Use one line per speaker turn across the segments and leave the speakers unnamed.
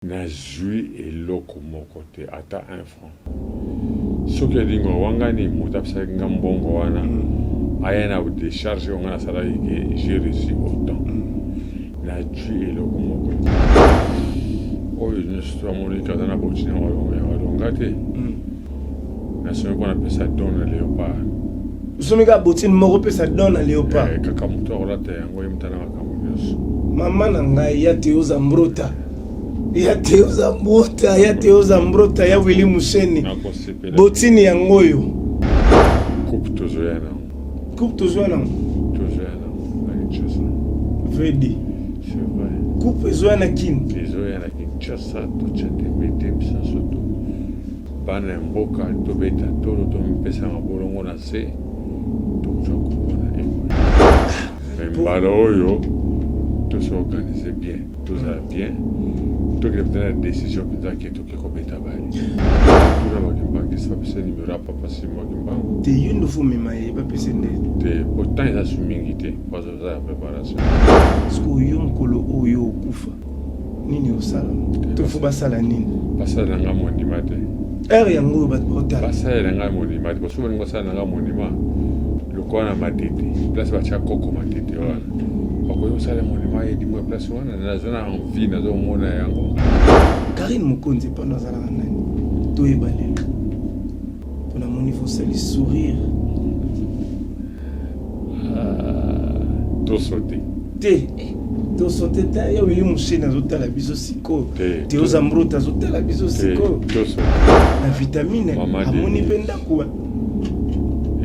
na zui eloko moko te ata un franc. Soki dingo wangani mutapsa ngambongo wana ayana u décharger ngana sala yike j'ai reçu autant. Na zui eloko moko te. Oyo nishto amoni kadana bochina walongate. Na somi kwa pesa dona léopard.
Somika botine moko pesa dona léopard.
Kaka muto olate yango yimtana makambo.
Mama na ngai ya Théoza Mbrota. Ya Théoza Mbrota, ya Théoza Mbrota, ya Willy Musheni. Botini yango yo.
Coupe tozoyana.
Coupe tozoyana.
Tozoyana. Kinshasa.
Vedi.
C'est vrai.
Coupe zoyana kin.
Tozoyana Kinshasa to chate mete bisasoto. Bana mboka to beta to to mpesa mabolongo na se. To chakubona eko. Mbalo oyo. Tout s'organiser bien, tout ça bien, tout qui prend la décision qui est tout qui compétent bail. Tout le monde qui va passer numéro pas passer moi qui va.
Te une fois même pas passer net.
Te pourtant il a soumis pas ça préparation.
Ce que yom kolo oyo kufa. Nini osala. To faut basala nini.
Basala nga monument.
Yango bat portal.
Basala nga monument parce que ngo sala nga monument. Le coin à matete. Place ba cha koko matete wana. Bakoyo sala monument et dimwe place wana na zona en vie na zo mona yango.
Karine Mokonzi pendant zala nani. To ebalelo. Pour mon niveau sali sourire.
To sauter.
To sauter ta ya Willy Musheni azotala biso siko. Théoza Mbrota azotala biso siko.
To sauter.
Na vitamine amoni penda kuwa.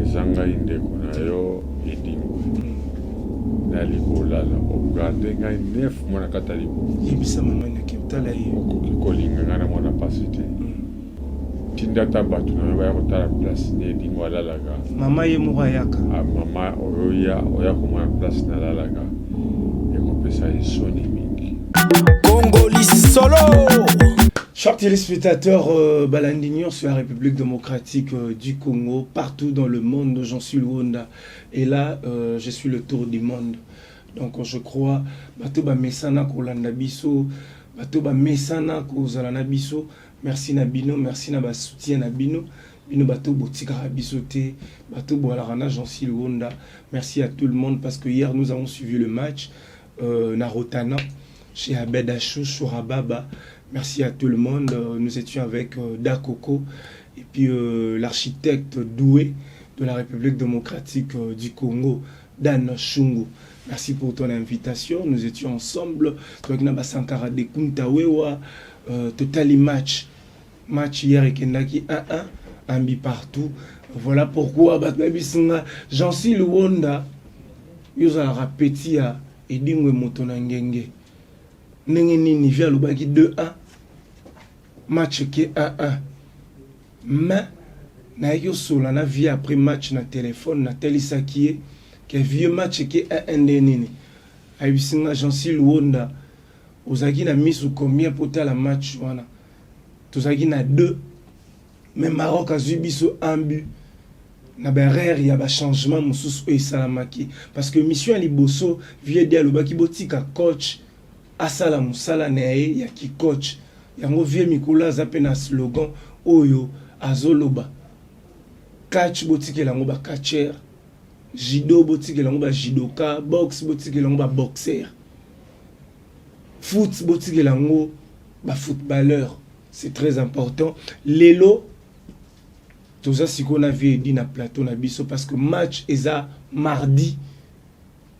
Ezanga indeko na yo edingo. Na likolala ogande ngai nef mona katalibo.
Yebisa mama na kiptala yo.
Kolinga ngana mona pasite. Tinda tabatu na ba kotala place ne edingo alalaga.
Mama ye mwa yaka.
Mama oya koma place na lalaga. Ekopesa isoni mingi.
Congoli solo.
Chers téléspectateurs, Balandignon sur la République démocratique du Congo, partout dans le monde, j'en suis Luanda. Et là, je suis le tour du monde. Donc je crois, Batoba Mesana Kolanda Biso, Batoba Mesana Kozalana Biso, merci Nabino, merci Naba soutien Nabino, Bino Bato Botikara Bisote, Bato Boalarana, j'en suis Luanda. Merci à tout le monde parce que hier nous avons suivi le match Narotana chez Abed Achou, Shurababa. Merci à tout le monde. Nous étions avec Dakoko et puis l'architecte doué de la République démocratique du Congo, Dan Shungu. Merci pour ton invitation. Nous étions ensemble. Sankara de Kuntawewa, Totali match hier et Kendaki 1-1, un bi partout. Voilà pourquoi j'en suis Luanda. Yozala petit à Edingwe Motonangenge. Nengeni via Lubaki 2-1. Match qui est 1-1. Mais na yo sola na vie après match na téléphone na telisa qui est que vieux match qui est 1-1 nini. Abisinga Jansi Luanda. Ozaki na misu combien pour la match wana. Tozaki na 2. Mais Maroc a subi so un but. Na berère il y a ba changement mususu e salamaki parce que mission liboso vie dia lobaki botika coach asala musala neye ya ki coach yango vie mikula zape na slogan oyo azoloba catch botike lango ba catcher judo botike lango ba judoka box botike lango ba boxer foot botike lango ba footballeur. C'est très important. Lelo tout ça si qu'on a vu dit na plateau na biso parce que match eza mardi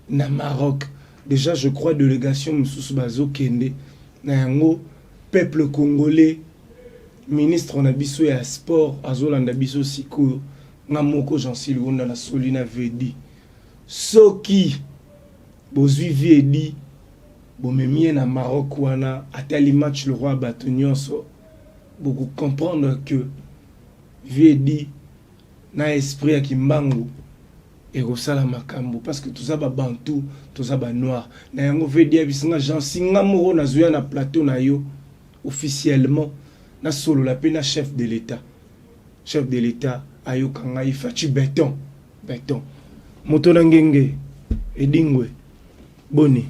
na Maroc. Déjà je crois délégation Moussous Bazo Kende na yango peuple congolais ministre na biso ya sport azolanda biso siko nga moko Jansi Luanda na Solina Vedi soki bozwi Vedi bomemie na Maroc wana atali match le roi Batonyonso beaucoup comprendre que Vedi na esprit ya kimbangu ekosala makambo parce que tout ça ba bantu tout ça ba noir na yango Vedi abisinga Jansi nga moko na zoya na plateau na yo officiellement na solo la pena chef de l'état ayo kanga ifachi béton moto na ngenge edingwe boni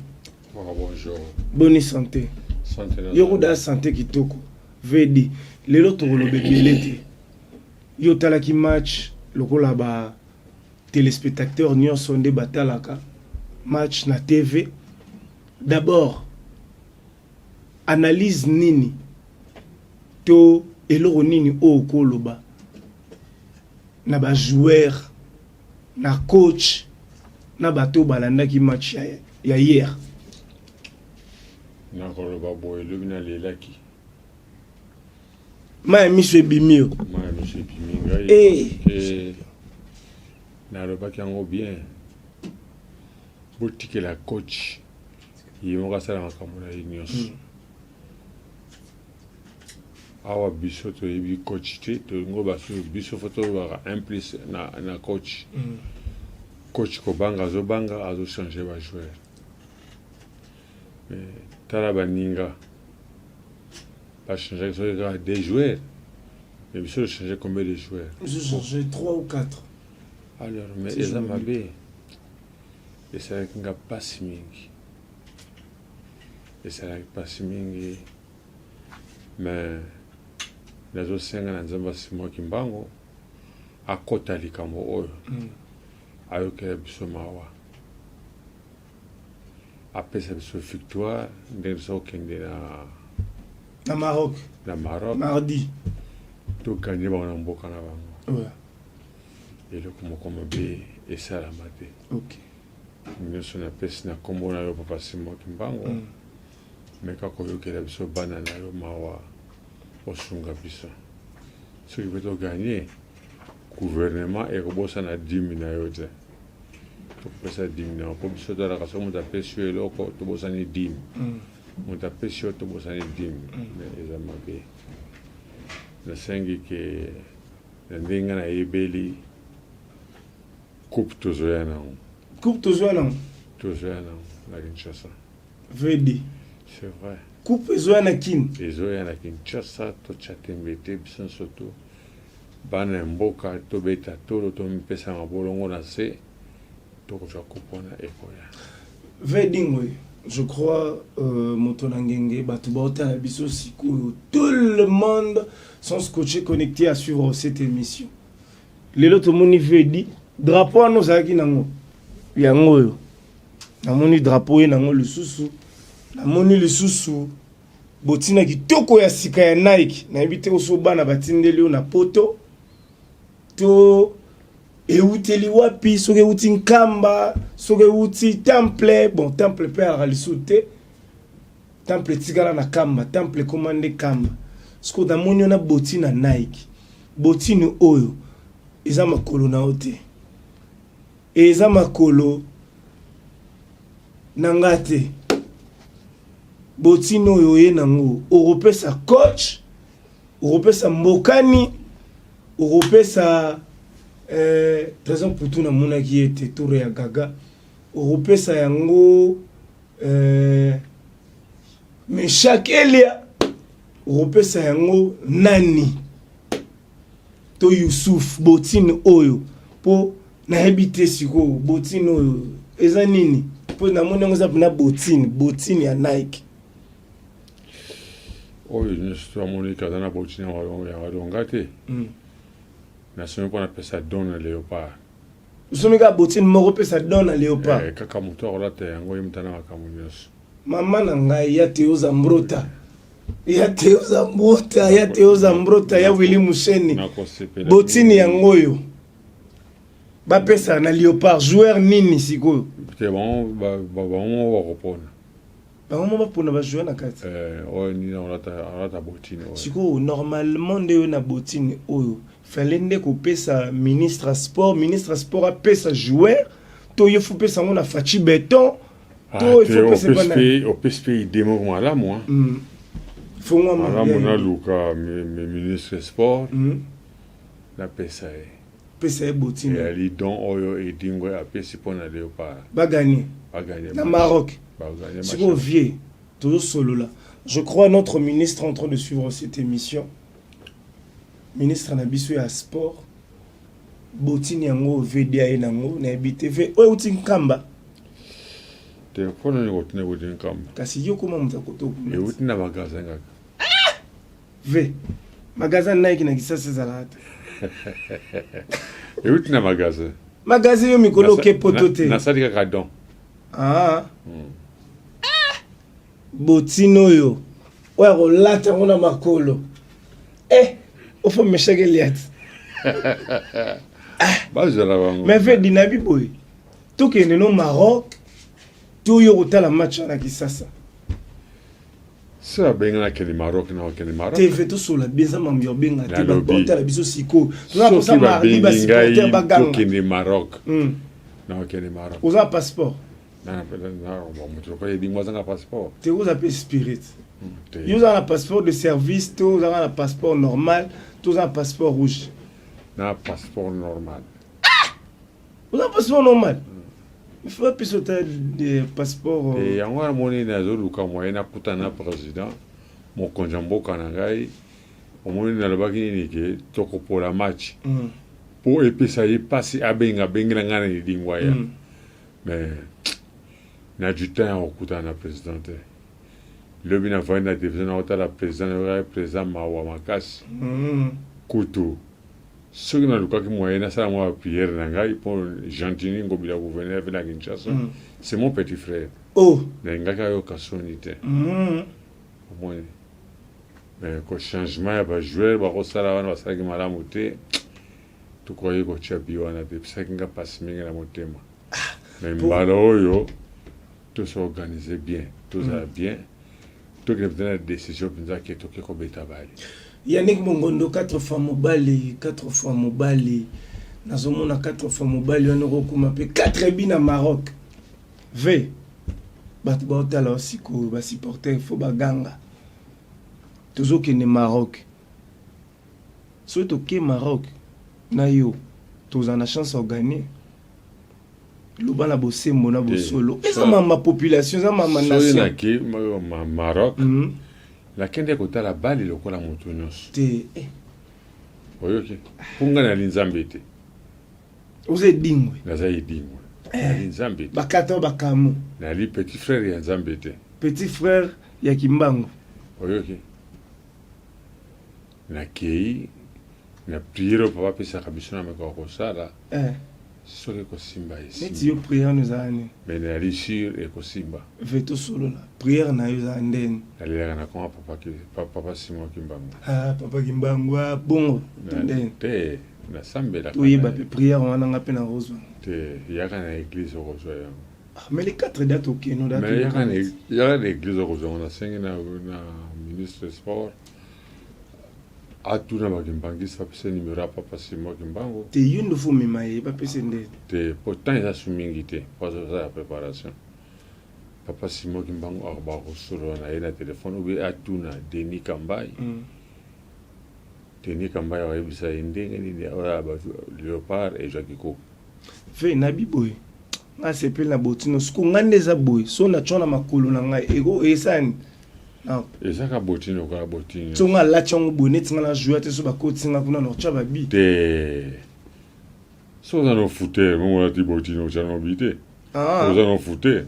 bonjour
bonne santé Yoko da santé kitoko. Vedi. Lelo tokolo bebelete. Yo talaki match lokola ba téléspectateurs nyonso nde batalaka match na TV. D'abord analyse nini to eloko nini o koloba na ba joueur na coach na bato balandaki match ya hier.
Na koloba boye lobina lelaki.
Ma miso ebimio.
Ma miso ebimi. Na lobaki yango bien. Boutique la coach. Yimoka sala makambo na nyonso. Awa biso to yebi coach te to ngo baso biso foto ba implice na coach. Coach ko banga azo changer ba joueur. Mais tala baninga pas changer des joueurs. Mais biso changer combien de joueurs?
Je changer 3 ou 4.
Alors mais ils ont mabé. Et ça n'a pas si mingi. Et ça n'a pas si mingi. Mais les autres 5 ans, nous avons kimbango à kota likambo oyo. Ayoke biso mawa. Après ça biso victoire, nous kende
na Maroc.
Na Maroc.
Mardi.
To gagner ba na mboka na bango.
Ouais.
Et le comme be et ça la maté.
OK.
Nous sommes pesi na kombo na yo papa Simon Kimbango. Mais quand on a biso banana yo mawa osunga biso. Ce qui veut gagner gouvernement et robosa na 10 na yo te. To pesa 10 na ko biso dara ka so mo ta pesi yo loko to bosani 10. Mo ta pesi yo to bosani 10. Mais ezamabe. Na sengi ke ndinga na ebeli coupe tozoya na.
Coupe toujours non.
Toujours non, la Kinshasa.
Vedi.
C'est vrai.
Coupe ezoya na kin.
Ezoya na Kinshasa to chatembete bisan soto. Bana mboka to beta tolo to mpesa mabolongo na se to ko kupona ekoya.
Vedi ngoy. Je crois Motonangenge Batubota Biso Sikou, tout le monde sont scotchés connectés à suivre cette émission. Les autres moni vedi drapeau à nos aki nango. Yango yo. Na moni drapeau ye nango le susu. Na moni le susu. Botina kitoko ya sika ya Nike. Na invité osoba na batindeli yo na poto. To euteli wapi soge uti nkamba soge uti temple bon temple pe alisute temple tigala na kamba temple commande kamba sko da monyo na boti na Nike boti ni oyo eza makolo na ote eza makolo na ngate boti no yo ye nango europesa coach europesa mbokani europesa raison pour tout na mona qui était tour ya gaga europesa yango mais chaque elia europesa yango nani to Yusuf Botine oyo po na habité siko Botine oyo eza nini po na mona ngoza na Botine ya Nike
oyo ni sto monika na Botine ya wadongate na semaine pour appeler ça donne léopard.
Somika Botine moko pesa donne léopard.
Kaka moto la te yango yimtana makamunyos.
Mama na ngai ya Teoza Mbrota. Ya Teoza Mbrota, ya Teoza Mbrota ya Willy Musheni. Botine yango yo. Ba pesa na léopard joueur nini siko.
C'est bon ba on va reprendre.
Ba on va pona ba joueur na kati.
O ni na la Botine.
Siko normalement nde na Botine oyo. Fallait que pesa ministre sport a pesa joueur to yefu pesa ngona fachi béton to il faut pesa bana
au PSP démo moi là moi
faut moi
mon Luka ministre sport la pesa
Botine
et ali don oyo et dingo a pesa pona léopard
ba gagner na Maroc c'est bon vieux tout solo là je crois notre ministre est en train de suivre cette émission. Ministre na biso ya sport Botine yango VDA nango na BTV o uti nkamba
telefone ni kotine kuti nkamba
kasi yo koma muza kotokuna
euti na magasin ngaka
ve magasin naiki na kisasa ezalaka te
euti na magasin
magasin yo mikolo ke poto te
nasali kaka don
botino oyo oyo kolata yango na makolo ofo meshakeli ati
bazala bango
mais ve dinabi boye tokende no Maroc toyo kotala match na kisasa
so abengana kele Maroc na kele Maroc
TV tosola bieza mambi obenga te bakotala biso siko
tuna
posa mardi ba supporter baganga
tokende Maroc na kele Maroc
oza passeport
na mutu ko yedi mwazanga passeport
te oza pe spirit yo oza na passeport de service to oza na passeport normal to oza na passeport rouge
na passeport normal
oza passeport normal il faut plus de passeport
et yango na moni na zoluka moyen na puta na président mon konjamboka na ngai omoni na lobaki nini ke tokopola match po epesa ye pasi abenga bengela ngana ni dingwa ya mais na du temps okuta na président le bina vana division na otala président mawa makasi kutu soki na lukaki moyen na sala moi prière na ngai pour gentini ngobila gouverneur vena Kinshasa c'est mon petit frère na ngaka yo kasoni te omoni mais ko changement ya ba joueur ba kosala wana basala ki malamu te tukoye ko chapi wana te pisa kinga passe mingi na motema mais mbala oyo tout s'organiser bien tout ça bien tout que la décision pinza ke to ke ko beta bali
Yannick Mongondo 4 fois mobile 4 fois mobile nazomona 4 fois mobile on rokuma pe 4 bi na Maroc v bat baotala aussi ko ba supporter fo baganga tozokende Maroc surtout ke Maroc na yo tozana chance à gagner loba na bosembo na bosolo eza ma population eza ma nation
ki Maroc la kende kotala bali lokola moto nyonso
te
oyoki punga na linzambe te
oze dingwe
naza idingwe na linzambe te
bakata bakamu
na li petit frère ya nzambe te
petit frère ya kimbango
oyoki na kei na prière papa pesa kabisona meko kosala soki kosimba esi
neti yo prière nous ani
mais na li sur e kosimba
veto solo la prière na yo za ndeni
alera na koma papa Simon Kimbangu
papa Kimbangu bongo ndeni
te na sambela
to yeba pe prière wana nga pe na rozwa
te yaka na église rozwa ya
mais les 4 dates ok no date
mais yaka na église rozwa na sengi na ministre sport atuna bakimbangisa pese numéro ya papa Simon Kimbangu
te yundo fo memaye ba pese ndeni
te pourtant eza sumingi te parce que ça la préparation papa Simon Kimbangu arba kosolo na ye na telefone obe atuna Denis Kambai Denis Kambai ayebisa ye ndenge nini oya Léopard et Jacques Kiko
fe na biboye nga sepeli na botino siko nga nde eza boye so na tshona makolo na ngai ego esani
ezaka botino kala botino
so nga lati yango boye neti nga na joueur te so bakotinga kuna na otya babi
te so oza no fute mongo nati botino otya no bi te oza no fute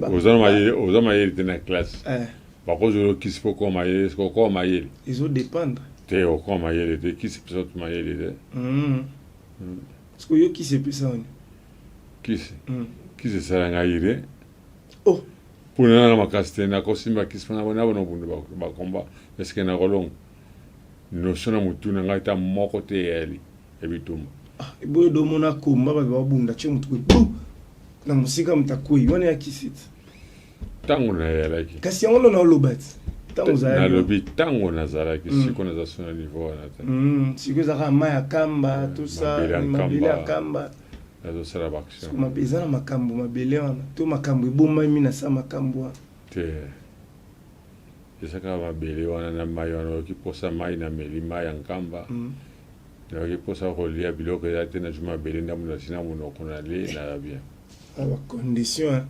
oza mayele te na classe bakozolo kisi po koma mayele siko koma mayele
ezodépendre
te okoma mayele te kisi pesa otu mayele te
siko yo kisi epesa wani
kisi esala ngai te mpona na makasi te nakosimba kisi mpona bona bundu bakomba eske nakolonga notion na motu na ngai ta moko te eyali ebitumba
eboyo domona komba babe babunda tye motu kwe na mosika mutakwei wana ya kisi te
ntango nayalaki
kasi yango ndo naoloba ti
nalobi ntango nazalaki siko naza so na niveau wana te
siko ezaka mai ya kamba tosa mabele ya kamba
nazosala baaction
mabe eza na makambo mabele wana to makambo ebombami na sa makambo wana
te ezaka mabele wana na mai wana oyoki posa mai na meli mai ya nkamba nayoki posa kolia biloko eza te nazwi mabele ndamuna tina monoko na le na bien
bacondition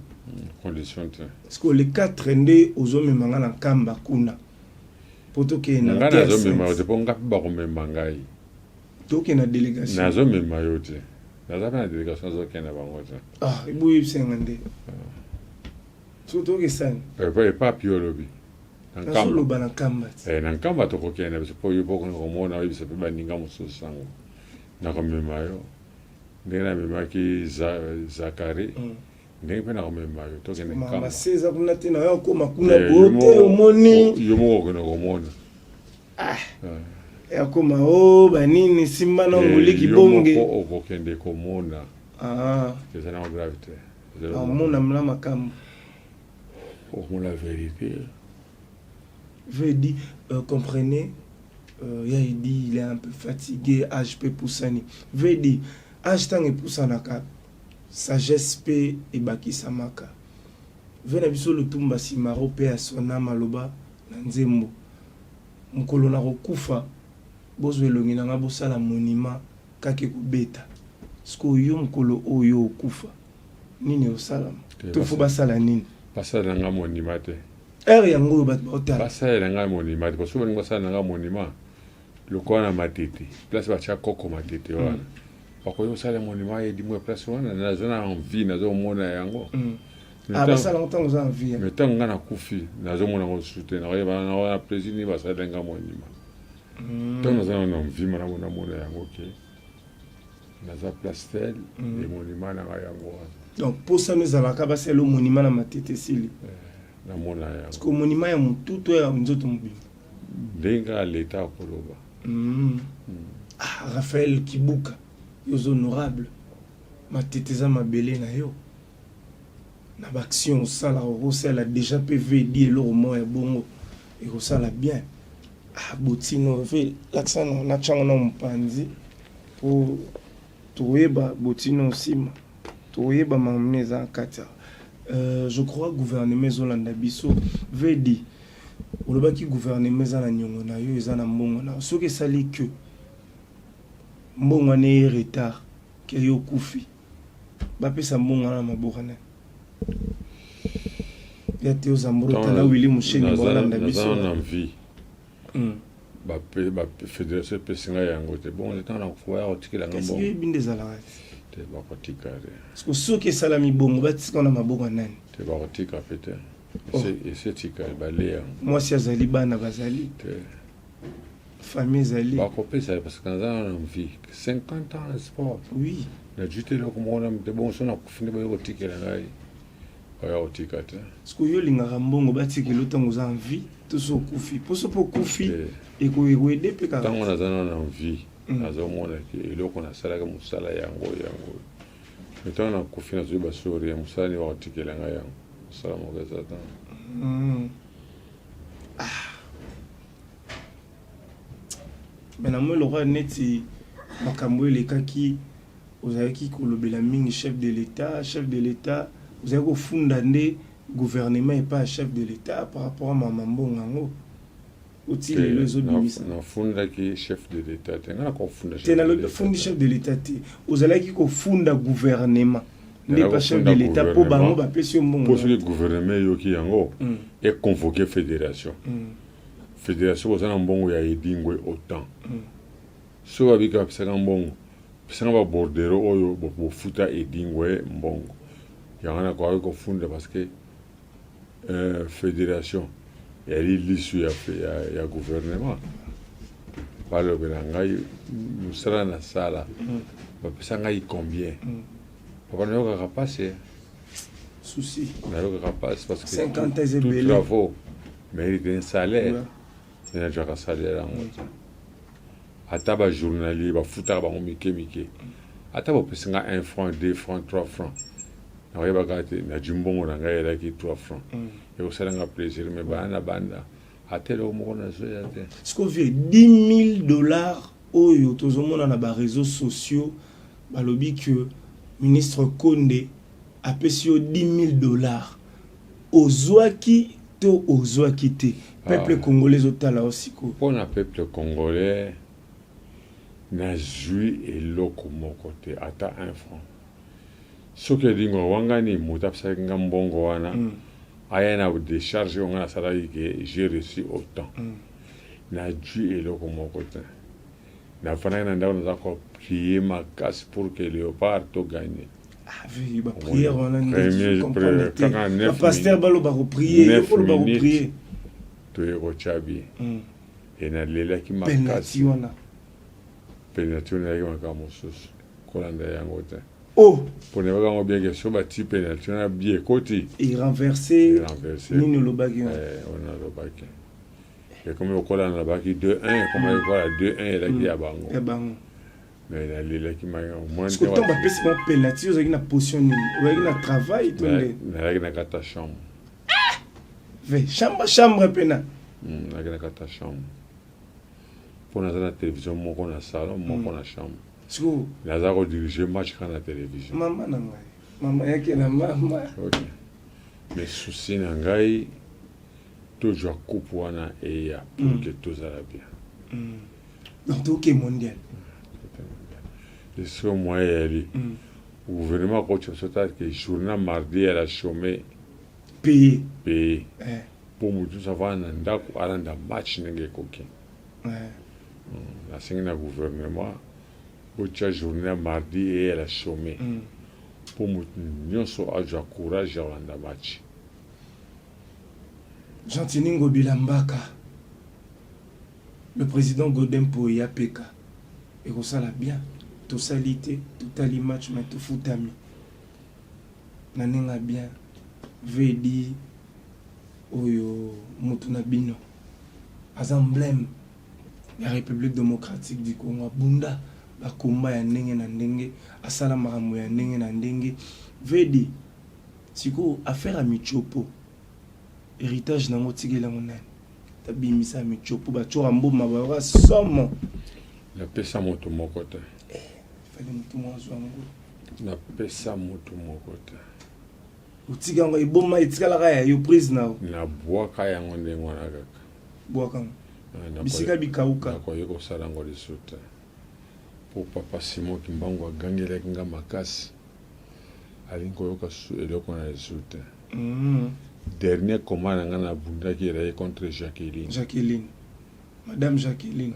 condition te
parce que le 4 nde ozomema nga na nkamba kuna po tokende
nga nazomema yo te mpo nga mpe bakomema ngai
tokende na délégation
nazomema yo te naza mpe na délégation azokende bango te
Ah, eboyebisanga nde soki tokesani
epapi olobi
nazoloba na nkamba ti
na nkamba tokokende biso mpo yo pokona komona oyebisa mpe baninga mosusu sango nakomema yo ndenge namemaki zakari ndenge mpe nakomema yo tokende nkamba
maseza kuna te nayo akóma kuna bote omoni
yo moko okende komona
akóma o banini simba na ngoleki bonge
yo moko okokende komona eza na grave te
amona mla makambo
okomona vérité
veut dire comprenez il dit il est un peu fatigué âge peut poussani veut dire âge tant epusanaka sagesse pe ebakisamaka veut na biso lutumba simaro pe asona maloba na nzembo mokolo na kokufa bozwa elongi nanga bosala monument kaka ekobeta siko yo mokolo oyo okufa nini osalama to fo basala nini
basala nanga monument te
ere yango oyo bato baotala
basalela ngai monument te parce que balingi basala nanga monument lokola na matete place batya koko matete wana bakoki kosala monument yedimwe place wana naza na envie nazomona yango
basala ngo ntango oza envie
mais ntango ngai nakufi nazomona yango lisusu te nakoyeba na plaisir nini basalela ngai monument ntango naza na envie namona yango ke naza place tel e monument na ngai yango wana
donc mposano ezalaka basala o monument na matete esili
namona yango
parce que monument ya motu to ya nzoto mobimba
ndenge kaka leta akoloba
Raphaël Kibuka yoza honorable matete eza mabele na yo na baaction osala okosala déjà pv di eloko moko ya bongo ekosala bien botino ve laksana na ntango na mopanzi mpo toyeba botino nsima toyeba mamone eza na kati je crois gouvernement ezolanda biso veut dire olobaki gouvernement eza na niongo na yo eza na mbongo na soki esali ke mbongo wana ye retard ke yo kufi bapesa mbongo wana na maboko nani ya te ozamboro tala wili mosheni bolanda biso
na vie bafédération epesi ngai yango te bon ntango nakoya kotikela nga mbongo
ebi nde ezalaka
te bakotika te
parceke soki esalami bongo batika na maboko nani
te bakotika pe te esetika bale yango
mwasi azali bana bazali
te
famille ezali
bakopesa parce que naza na vie 50 ans sport
oui
najui te eloko moko na te bongo so nakufi nde baye kotikela ngai baya kotika te
parceke oyo olingaka mbongo batikela ntango oza en vie to so okufi mposo mpo okufi ekoede mpe kaka
ntango naza na vie nazomona ke eloko nasalaka mosala yango ntango nakufi nazoyeba sori ya mosala ni bakotikela ngai yango mosala moko eza ta
me namoi lokola neti makambo elekaki ozalaki kolobela mingi chef de l'état ozalaki kofunda nde gouvernement epa ya chef de l'état par rapport a mama mbongo yango oti lelo ezobimisa
nafundaki chef de l'état te nga nakofunda
te nalofundi chef de l'état te ozalaki kofunda gouvernement nde pa chef de l'état mpo bango bapesi yo mbongo
mpo soki gouvernement eyoki yango econvoke fédération koza na mbongo ya edingwe autant soki babika bapesaka mbongo pesanga babordero oyo bofuta edingwe mbongo yango nakoki kofunda parce que fédération yali lisu ya gouvernement balobela ngai mosala na sala bapesa ngai combien papa nayokaka pasi
souci
nayokaka pasi parce que
50 ans
tout travaux mérite un salaire nenajwaka salaire yango te ata bajournalier bafutaka bango mike ata bapesanga 1 franc 2 francs 3 francs nakoyebaka te najwi mbongo na ngai elaki 3 francs ekosalanga plaisir me bana banda ata eloko moko nazoya te
sikovi $10,000 oyo tozomona na baréseaux sociaux balobi ke ministre Konde apesi yo $10,000 ozwaki to ozwaki te peuple congolais ezotala osiko
mpona peuple congolais nazwi eloko moko te ata 1 franc soki elingo wangani moto apesaki nga mbongo wana aya na décharge oyo nga nasalaki ke j'ai reçu autant nazwi eloko moko te na fana na ndao na ko prier makasi pour que Léopard to gagne.
Ah oui, bah prière on a
le
pasteur balo ba prier, il faut le ba prier.
To yego chabi. Et na lela ki
makasi.
Penalty na yego makamusus. Kolanda yango te.
Oh,
pour ne pas bien que sur bâti penalty na bien côté.
Et renverser. Ni le bagi.
On a le bagi. Et comme on colle la bagi 2-1, comme on voit 2-1 là qui a bango.
Et bango.
Mais la lila qui m'a au moins.
Parce que tant que c'est mon penalty, vous avez une position, vous avez un travail, tout le.
Na na kata chambre.
Ve chambre pena.
Na na kata chambre. Pour la télévision, mon qu'on a salon, mon qu'on a chambre. Naza ko diriger match quand la télévision.
Maman na ngai. Maman yake na mama.
OK. Mais souci na ngai toujours coupe wana et ya pour que tout ça va bien.
Donc tout est mondial.
Et ce moyen ali. Gouvernement ko tshota que journée mardi elle a chômé
payé.
Pour mutu ça va na ndako alanda match nenge koki. La singina gouvernement pour chaque journée mardi et elle a chômé. Pour nous avoir courage à rendre match.
Jean-Tiningo Bilambaka, le président Godin Poya Peka, et ça l'a bien, tout salité, tout ali match, mais tout foutami. Nanenga bien, Vedi, Oyo, Mutunabino, as emblème, la République démocratique du Congo, Bunda. Akomba ya ndenge na ndenge asala makambo ya ndenge na ndenge vedi siko affaire à Michopo héritage na motigela monane tabimisa Michopo ba chora mboma ba somo
na pesa moto mokota
fallait moto mwanzo ngo
na pesa moto mokota
utiga ngo iboma itikala ka ya yo prise na
bwaka yango ndenge wana kaka
bwaka bisika bikauka
na ko yeko sala ngo lisuta pour papa Simon Kimbango gangela kinga makasi alinko yoka eloko na lisuta dernier commande ngana bunda qui est contre Jacqueline
madame Jacqueline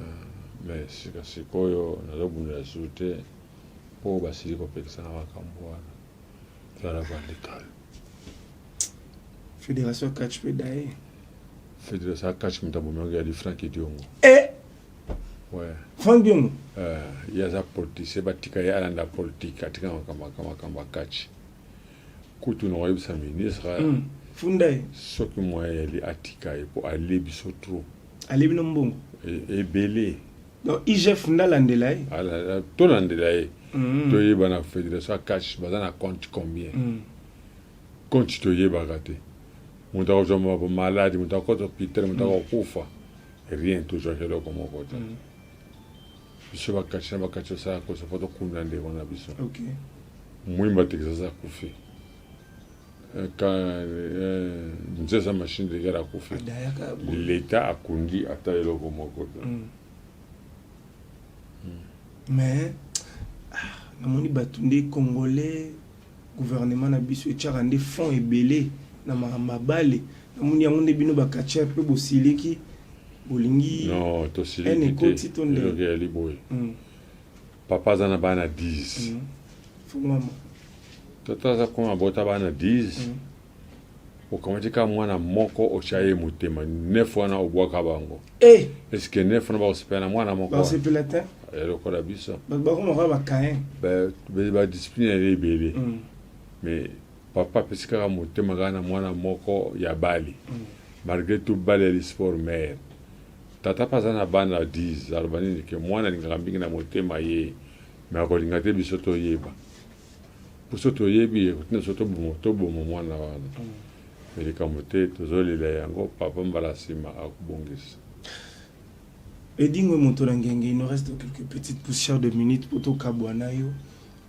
mais c'est koyo na bunda lisuta pour basili ko pekisa na bakambwa la radical
fédération catch pedae
fédération catch mtabomanga ya Frank Diongo ouais
Frank Diongo
il y a sa politique batika ya alanda politique atika kama catch kutu no yebisa ministre
fundai
soki moya ali atika pour aller biso trop
aller bino mbongo
et belé
donc IGF ndalandela
ala to landela to yeba na fédération catch bazana compte combien compte to yeba gate muta ko joma ba malade muta ko hôpital muta ko kufa rien toujours hello comme côté biso ba catch ça ko so foto kunda ndé wana biso
OK
mwimba tekisa kufi quand nzesa machine de guerre kufi l'état a kundi ata eloko moko
mais namoni batunde congolais gouvernement na biso etchaka nde fonds ebele na mabale namoni yango nde bino bakatia pe bosiliki bolingi
non to siliki te loke ya liboye papa zana bana 10
fungama
tata za koma bota bana 10 okamati mwana moko ochaye mutema 9 wana obwaka bango est-ce que 9 wana ba osepela mwana moko
ba osepela te
eloko la biso
ba koma ba kaen
ba discipline ele belé mais papa pesika mutema kana mwana moko ya bali malgré tout bali le sport mais tata pazana bana 10 albanini ke mwana ngambingi na mutema ye mais akolinga te biso to yeba puso to yebi kutina soto bomo mwana wana mais kamote tozolela yango papa mbala sima akubongisa.
Et dis-moi, mon tolangenge, il nous reste quelques petites poussières de minutes pour tout kabouanayo.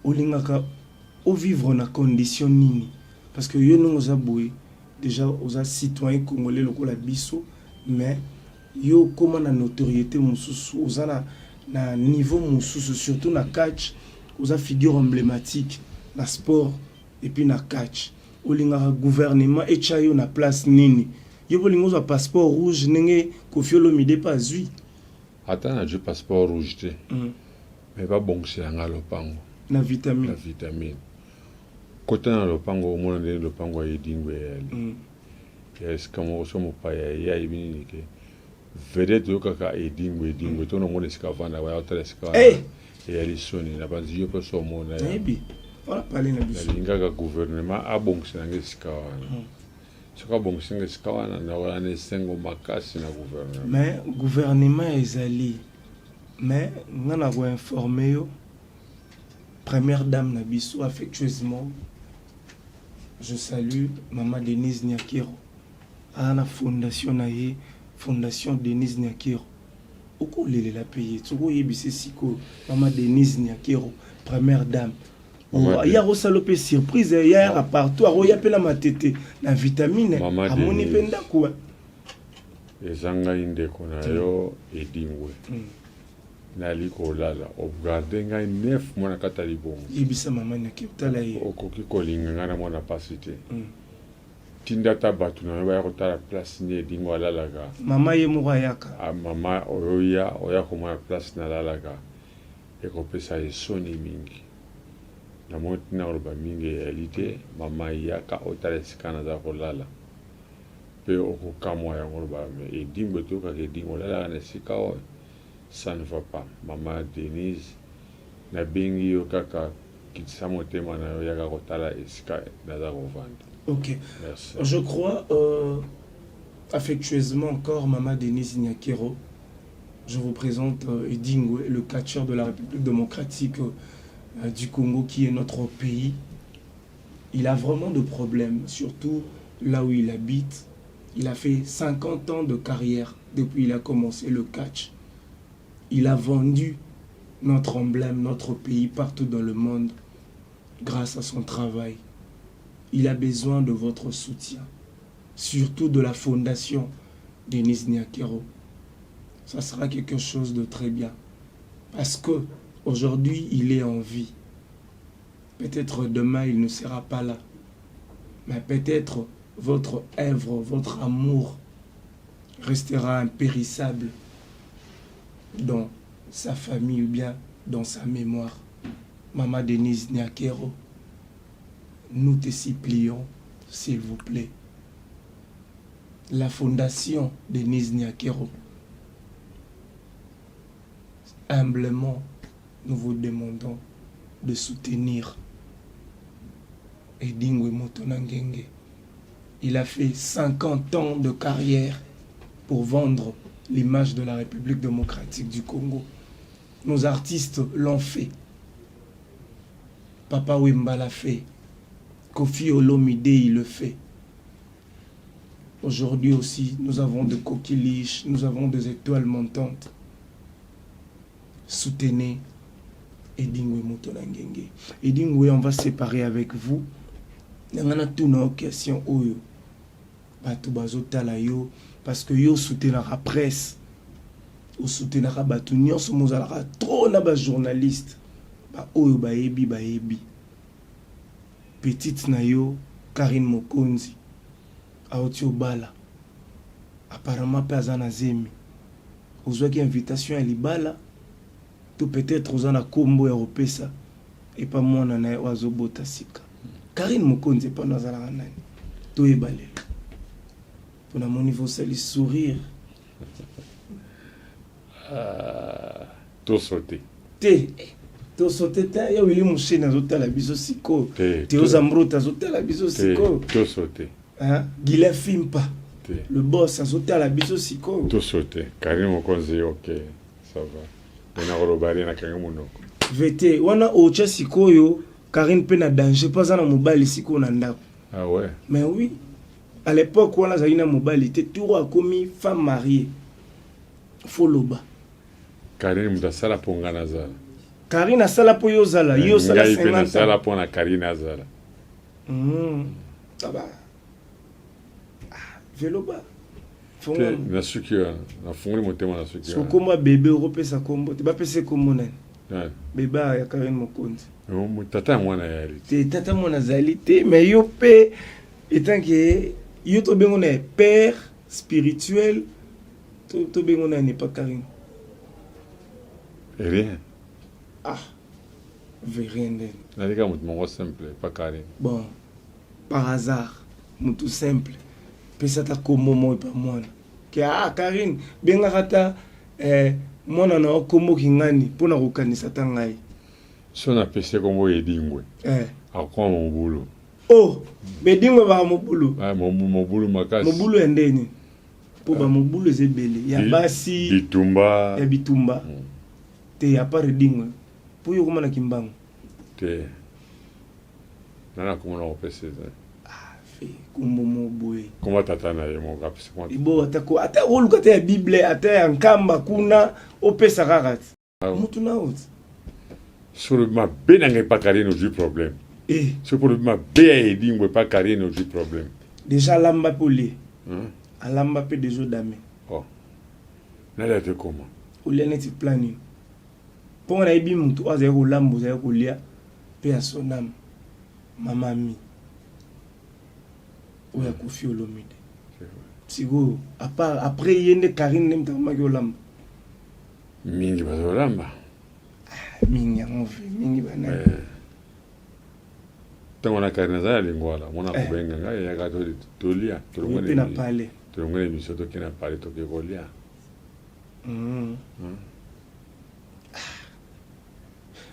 Olingaka, au vivre na condition nini. Parce que yo nous aboué déjà aux citoyens congolais loko la biso, mais yo comment na notoriété mususu, aux na niveau mususu, surtout na catch, aux figure emblématique, na sport et puis na catch. Olingaka gouvernement et chayo na place nini. Yo bolingo za passeport rouge nenge Koffi Olomide pas zui.
ata na je passeport rouge te mais babongiselanga lopango
na
na
vitamine
vitamine kota na lopango omona ndenge lopango ayedingwe yali esika moko so mopaya ye ayebi nini ke vedete oyo kaka edingwe to nomona esika avanda baya otala esika eyali soni na banzi yo mpe so omona
nayebi wana pale na biso
nalingaka gouvernement abongiselanga esika wana soki abongiselanga esika wana nawana esengo makasi na gouvernement
mais gouvernement ezali mais nga na koinforme yo première dame na biso affectueusement je salue Maman Denise Nyakiro à la fondation na ye fondation Denise Nyakiro okolelela paye tokoyebisa siko Maman Denise Nyakiro première dame ya kosala mpe surprise yayaka partout akoya mpe na matete na vitamine amoni mpe ndako
eza ngai ndeko na yo edingwe nali kolala ogarde ngai 9 mois na kati ya libongo
yebisa Mama Nyakiro tala ye
okoki kolinga ngai na mwana pasi te tinda ata bato na yo baya kotala place ni edingwe alalaka
mama ye moko ayaka
mama oya komona place nalalaka ekopesa esoni mingi namoni ntina koloba mingi eyali te mama yaka otala esika naza kolala mpe okokamwa yango loba me edingwe tokaka edingwe olalaka na esika oyo ça ne va pas Maman Denise nabengi yo kaka kitisa motema na yo yaka kotala esika naza kovanda.
Ok.
Merci.
Je crois affectueusement encore Maman Denise Nyakiro. Je vous présente Edingwe, le catcheur de la République démocratique du Congo qui est notre pays. Il a vraiment de problèmes, surtout là où il habite. Il a fait 50 ans de carrière depuis qu'il a commencé le catch. Il a vendu notre emblème, notre pays partout dans le monde grâce à son travail. Il a besoin de votre soutien, surtout de la fondation Denise Nyakiro. Ça sera quelque chose de très bien. Parce que aujourd'hui, il est en vie. Peut-être demain, il ne sera pas là. Mais peut-être votre œuvre, votre amour restera impérissable dans sa famille ou bien dans sa mémoire. Maman Denise Nyakiro, nous te supplions, s'il vous plaît. La fondation Denise Nyakiro, humblement, nous vous demandons de soutenir Edingwe Motonangenge. Il a fait 50 ans de carrière pour vendre l'image de la République démocratique du Congo. Nos artistes l'ont fait. Papa Wemba l'a fait. Kofi Olomide, il le fait. Aujourd'hui aussi, nous avons des coquilliches, nous avons des étoiles montantes. Soutenez Edingwe Motonangenge. Edingwe, on va se séparer avec vous. Nous avons toutes nos questions. Parce que yo soutenara presse, yo soutenara batu nyonso mozalaka trop na ba journaliste ba oyo baebi petite na yo Karine Mokonzi aoti obala apparemment pe azana zemi ozwaki invitation ya libala to peut-être ozana kombo ya opesa et pas mwana na wazobota sika Karine Mokonzi pa nazalaka nani to ebale. Pour mon niveau, c'est le sourire.
Tout sauté.
Tout sauté. Il y a eu mon chien à la bisosico. Théo Zambro, à la bisosico.
Tout sauté.
Guilherme Fimpa. Le boss, à la bisosico.
Tout sauté. Karim Mokonzi, ok. Ça va. On a relobari na kangamunoko.
VT, on a au Chessiko yo. Karine Pena danger. Pas un mobile ici qu'on a.
Ah ouais.
Mais oui. À l'époque où on a une mobilité, tout a commis femme mariée. Foloba.
Karine Mudasala Pongana Zala.
Karine a sala po yozala. Yozala 50 ans.
Sala Pona Karine Azala.
Ça va. Veloba.
Na suki na fongoli motema na suki.
So komba bébé européen sa kombo. Tu vas passer comme nani? Bébé ya Karine Mokonzi.
Tata mwana yali.
Tata mwana zalité mais yo pe étant que yo to bengo na père spirituel to bengo na n'est pas Karine.
Et rien.
Ah, rien d'elle.
Les gars, mon simple, pas carré.
Bon, par hasard, tout simple. Puis ça t'a comme moi et pas moi. Karine, bien rata, moi na komo kingani pour na rukanisa tangai.
Si on a pêché comme vous et dingwe. À quoi mon boulot?
Oh, mais dingwe ba mon boulot.
Ah, mon boulot ma casse.
Mon boulot endeni. Pour ba mon boulot c'est belé. Ya basi.
Bitumba.
Ya bitumba. Te ya pas dingwe. Pour yo kuma na kimbango.
Te. Nana comment on pêché ça?
Kumbomo boy.
Comment t'attends à mon gars?
Ibo atako ata rolu kata ya Bible ata nkamba kuna opesa karat. Mutu na out.
Sur le ma bien n'engage pas carré nos du problème. Sur le ma bien aidé on pas carré nos du problème.
Déjà lamba polé. A lamba pe des autres dames.
Oh. N'allez te comment?
Ou l'enneti planning. Pour na ibi mutu azero lambo za ko lia pe a sonam. Mama mi. Ou ya Koffi Olomide. Sigo après yende Karine nem tama ki olamba.
Mingi ba olamba.
Mingi ngofe, mingi bana.
Tango na Karine za lingwala, mona kubenga ngai ya gato tolia,
tolongwe na pale.
Tolongwe mi soto kina pale to ke kolia.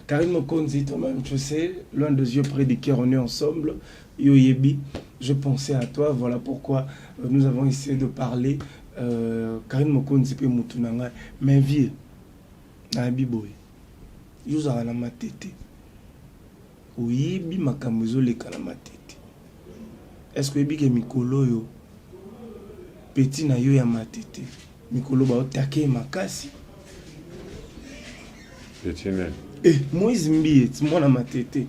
Karine Mokonzi, toi-même, tu sais, loin des yeux près du cœur, on est ensemble. Yoyebi, je pensais à toi, voilà pourquoi nous avons essayé de parler. Karine Mokonzi pe mutunanga, mais vie, na biboy, yuzara na matete. Oyebi makamuzo leka na matete. Est-ce que yebi ke mikolo yo, petit na yo ya matete, mikolo ba otake makasi.
Petit ne.
Moïse Mbiye, tu m'as matete.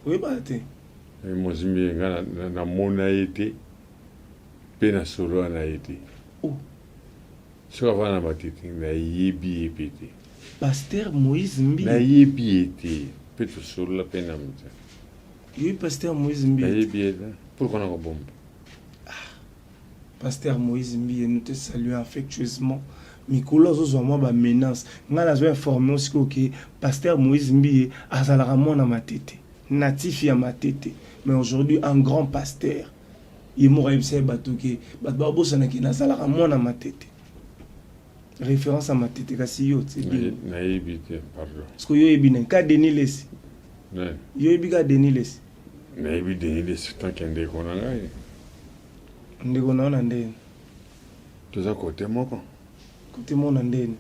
Oui, bah, t'es.
Moïse Mbiye, na mona été, pe na solo na été.
Oh.
So avant na matete, na yebi epete.
Pasteur Moïse Mbiye.
Na yebi été, pe to solo la pe na mta.
Oui, Pasteur Moïse Mbiye.
Na yebi été. Pourquoi on a bombe?
Pasteur Moïse Mbiye, nous te saluons affectueusement. Mikolo zo moi ba menace nga na zo informer aussi que Pasteur Moïse Mbiye azalaka mona matete natif ya matete mais aujourd'hui un grand pasteur il m'a réussi bato ke bato ba bosana ki nazalaka mona matete référence à matete kasi yo c'est bien
na yebite pardon
parce que yo ebina ka Denis Lesi
ne
yo ebika Denis Lesi
na yebi Denis Lesi tant kende kona ngai
ndeko na ndeni
toza côté moko
côté mon ndeni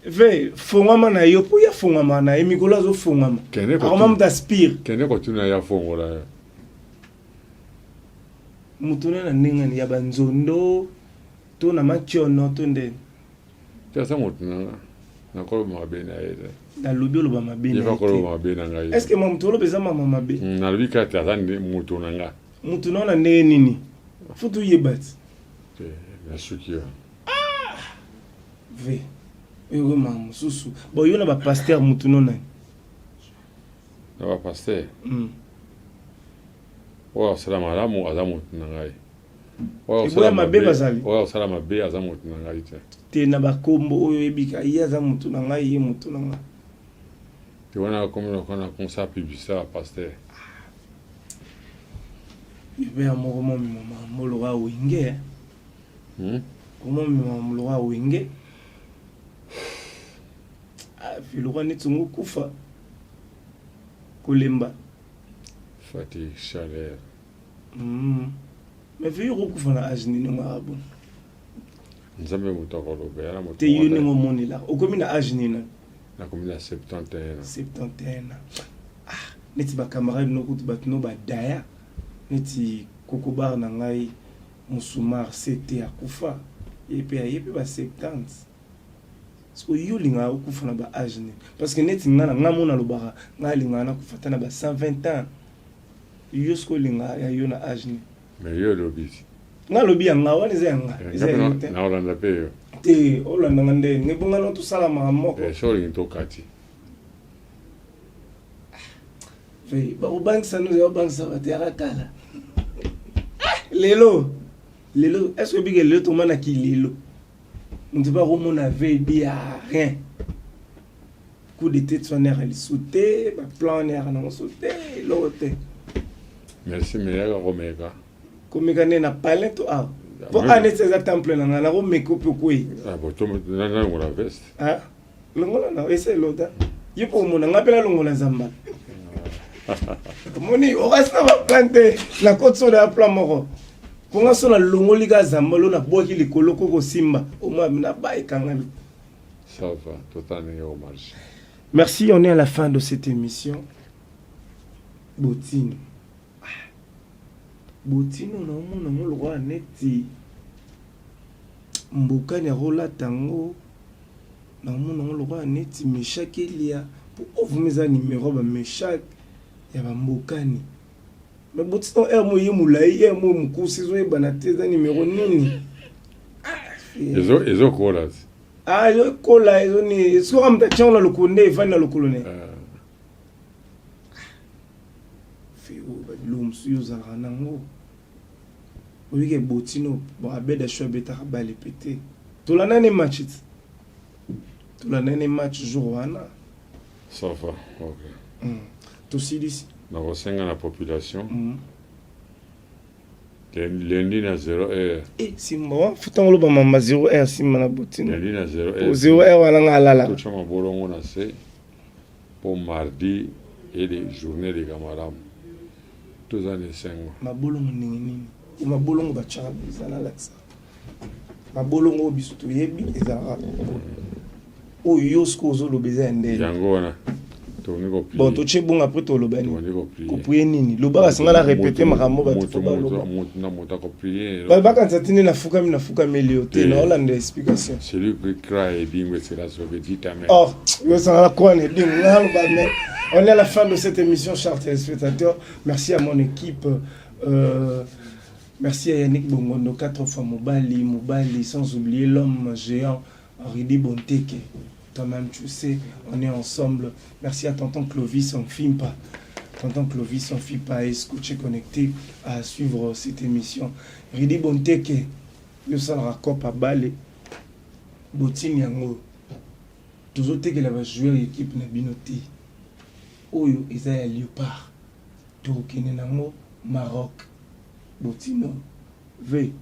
ve
fongama na yo po ya fongama na emikola zo fongama akoma muta spire
kende ko tuna ya fongola
mutuna na ndengani ya banzondo to na makiono to ndeni
tasa mutuna na ko mabe na yede
na lobi lo ba mabe na
yede ko mabe na ngai
est-ce que mamuto lo beza mama mabe
na lobi ka tasa ndi mutuna nga
mutuna na ndeni nini futu yebati
na sukia
ve ewe mamu susu bo yo na ba pasteur mutuno nani
na ba pasteur wa salama alamu azamu tunangai wa salama be bazali wa salama be azamu tunangai
te na ba kombo oyo ebika iya azamu tunangai ye mutunanga
te wana komona kona konsa publicitaire pasteur
ibe amoko mo mama molo wa winge comment me l'a wingé filora nitsungu kufa kulemba
fatigue chaleur
mais veut kufa na ajini no ngabo
nzambe mutokolo be ala
te yuni ngo moni la okomi na ajini
na komi na 71
neti ba camarade no kutu batno ba daya neti kokobar na ngai musumar c'était à kufa et puis ba 70 so yo linga kufa na ba âge parce que net ngana ngamona lobara ngalinga na kufa tana ba 120 ans yo sko linga ya yo na âge
mais yo lobi
ngalobi nga wani zenga
na olanda pe yo
te olanda ngande ngebunga no to sala moko
so linto kati
ve ba ubangisa no yo bangisa ba te akala lelo est-ce que big lelo to mana ki lelo On ne dit pas comment on avait dit rien. Coup de tête son air, elle sautait, plan en air, on sautait, l'autre.
Merci, mais il y a Romega.
Comme il y a pas l'intérêt. Pour aller c'est exactement plein, on a Romega pour quoi?
Ah, bon, tu as la veste.
Ah, l'ongola, et c'est l'autre. Il y a pour mon on appelle l'ongola Zamba. Moni, on reste là, planter la côte sur la plan moro. Pour ça, la l'ongoliga Zamba, on a beau qu'il est coloco Simba. Au moins, on a pas écangami.
Ça va, totalement au marché.
Merci, on est à la fin de cette émission. Botine. Botine, on a le roi neti. Mboka ni rola tango. On a le roi neti. Meshak Elia. Pour vous mettre un numéro, Meshak. Il y a Mboka ni. Mais Botine, on a un moulaï, un mot moukoussi, un numéro nini.
Ils ont quoi là?
Ah, yo kola yo ni sura mtachao na lukunde fanya lukulune. Fiu ba lumsu yo zalana ngo. Oike Botino bon abeda shwa beta ba le pété. Tolana ne match. Tolana ne match jour wana.
Ça va. OK.
To sidisi.
Na wasenga na population. Lundi na 0h.
Si moi, futango lo ba mama 0h si mana Botino.
Lundi na 0h.
0h wana ngalala.
Tout chama bolongo na se pour mardi et les journées de Gamaram. Tous années 5.
Ma bolongo nini. Ma bolongo ba chara bizana laksa. Ma bolongo bisutu yebi ezara. O yosko zo lo bezende.
Yango wana.
Bon, tu sais bon après tout le bain. Coupé nini. Le bar a répété ma ramo ba tu ba quand ça tient la fouka melioté na Hollande explication.
Celui qui craint et bimbe c'est la sauver dit ta mère.
Oh, yo ça la quoi ne ding mais on est à la fin de cette émission chers téléspectateurs. Merci à mon équipe merci à Yannick Bongondo 4 fois Mobali sans oublier l'homme géant Ridi Bonteke. Toi-même, tu sais, on est ensemble. Merci à tonton Clovis, on ne filme pas. Tonton Clovis, on ne filme pas. Escuché, connecté à suivre cette émission. Ridi Bonteke, nous sommes à Copa Balé. Botine Yango. Toujours que la va jouer l'équipe na Binoti. Oyo, Isaïa Léopard. Toukene Nango, Maroc. Botino. V.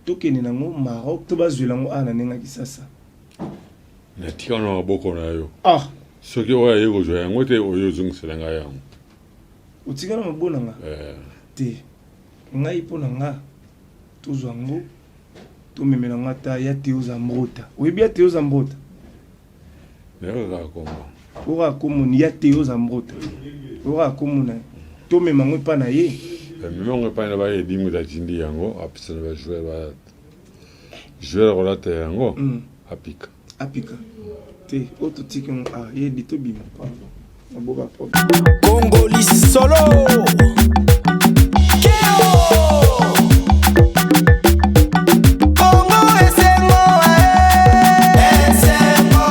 Toukene Nango, Maroc. Toba jouer Lango, Ananenga Kisasa.
Na tika na boko na yo.
Ah.
Soki oya yego jo yango te oyo zungusela nga yango.
Utika na mabona nga. Te. Ngai pona nga. Tozwa ngo. Tomemela nga ta ya Théo Zambrota. Oyebi ya Théo Zambrota.
Neka komba.
Ora komoni ya Théo Zambrota. Ora komona. Tomema ngo pa na ye.
Mema ngo pa na ba ye dimu da tindi yango apisa ba jouer ba. Jouer relate yango. Apika.
Apika. Te, auto tiki, ah, il y a des tobim. Pardon.
Congolais solo.